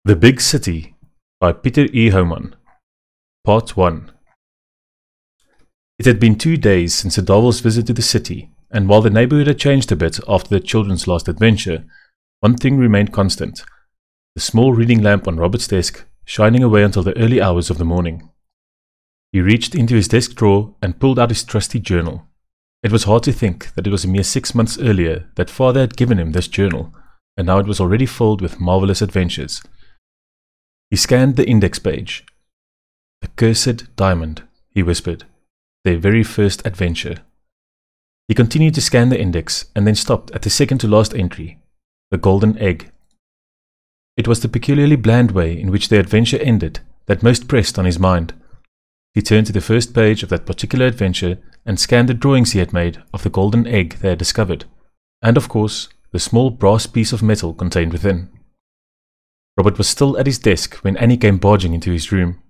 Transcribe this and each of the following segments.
The Big City by Pieter E Haumann. Part 1. It had been 2 days since the Darwell's visit to the city, and while the neighborhood had changed a bit after the children's last adventure, one thing remained constant: the small reading lamp on Robert's desk, shining away until the early hours of the morning. He reached into his desk drawer and pulled out his trusty journal. It was hard to think that it was a mere 6 months earlier that father had given him this journal, and now it was already filled with marvelous adventures. He scanned the index page. "The cursed diamond," he whispered. "Their very first adventure." He continued to scan the index and then stopped at the second to last entry, the golden egg. It was the peculiarly bland way in which their adventure ended that most pressed on his mind. He turned to the first page of that particular adventure and scanned the drawings he had made of the golden egg they had discovered, and of course, the small brass piece of metal contained within. Robert was still at his desk when Annie came barging into his room.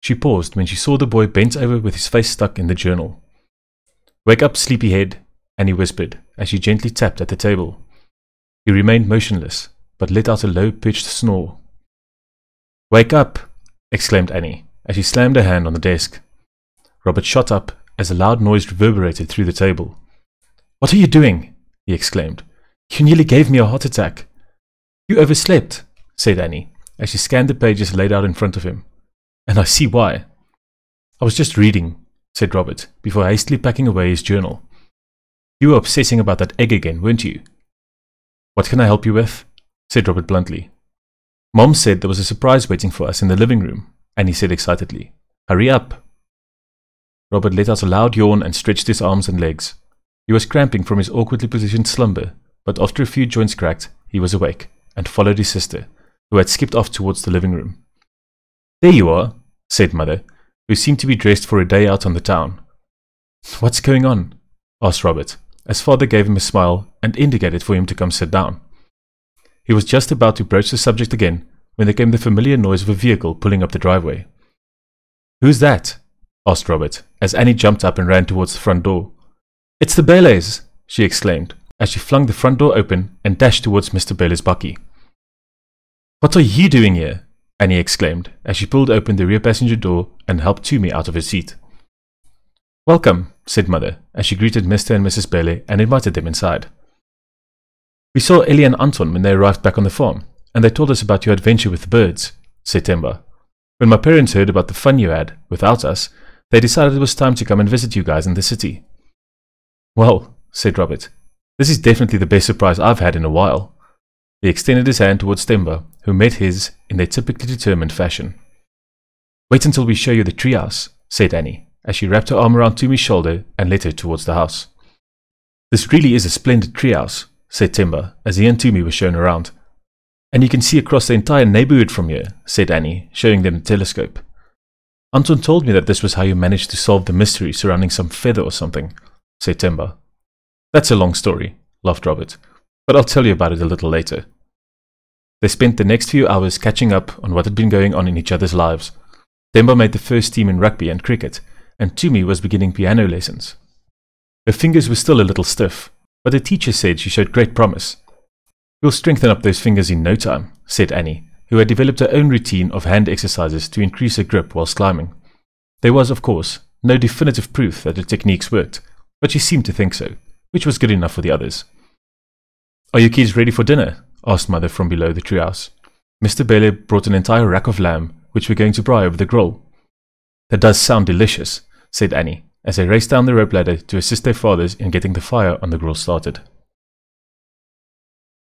She paused when she saw the boy bent over with his face stuck in the journal. "Wake up, sleepyhead," Annie whispered as she gently tapped at the table. He remained motionless, but let out a low-pitched snore. "Wake up!" exclaimed Annie as she slammed her hand on the desk. Robert shot up as a loud noise reverberated through the table. "What are you doing?" he exclaimed. "You nearly gave me a heart attack." "You overslept," said Annie, as she scanned the pages laid out in front of him. "And I see why." "I was just reading," said Robert, before hastily packing away his journal. "You were obsessing about that egg again, weren't you?" "What can I help you with?" said Robert bluntly. "Mom said there was a surprise waiting for us in the living room," Annie said excitedly. "Hurry up." Robert let out a loud yawn and stretched his arms and legs. He was cramping from his awkwardly positioned slumber, but after a few joints cracked, he was awake, and followed his sister, who had skipped off towards the living room. "There you are," said Mother, who seemed to be dressed for a day out on the town. "What's going on?" asked Robert, as Father gave him a smile and indicated for him to come sit down. He was just about to broach the subject again when there came the familiar noise of a vehicle pulling up the driveway. "Who's that?" asked Robert, as Annie jumped up and ran towards the front door. "It's the Bheles!" she exclaimed, as she flung the front door open and dashed towards Mr. Bheles' bakkie. "What are you doing here?" Annie exclaimed, as she pulled open the rear passenger door and helped Toomey out of his seat. "Welcome," said Mother, as she greeted Mr. and Mrs. Bheles and invited them inside. "We saw Ellie and Anton when they arrived back on the farm, and they told us about your adventure with the birds," said Temba. "When my parents heard about the fun you had, without us, they decided it was time to come and visit you guys in the city." "Well," said Robert, "this is definitely the best surprise I've had in a while." He extended his hand towards Temba, who met his in their typically determined fashion. "Wait until we show you the treehouse," said Annie, as she wrapped her arm around Toomey's shoulder and led her towards the house. "This really is a splendid treehouse," said Temba, as he and Toomey were shown around. "And you can see across the entire neighborhood from here," said Annie, showing them the telescope. "Anton told me that this was how you managed to solve the mystery surrounding some feather or something," said Temba. "That's a long story," laughed Robert, "but I'll tell you about it a little later." They spent the next few hours catching up on what had been going on in each other's lives. Temba made the first team in rugby and cricket, and Toomey was beginning piano lessons. Her fingers were still a little stiff, but the teacher said she showed great promise. "You'll strengthen up those fingers in no time," said Annie, who had developed her own routine of hand exercises to increase her grip whilst climbing. There was, of course, no definitive proof that the techniques worked, but she seemed to think so, which was good enough for the others. "Are you kids ready for dinner?" asked Mother from below the treehouse. "Mr. Bheles brought an entire rack of lamb, which we're going to braai over the grill." "That does sound delicious," said Annie, as they raced down the rope ladder to assist their fathers in getting the fire on the grill started.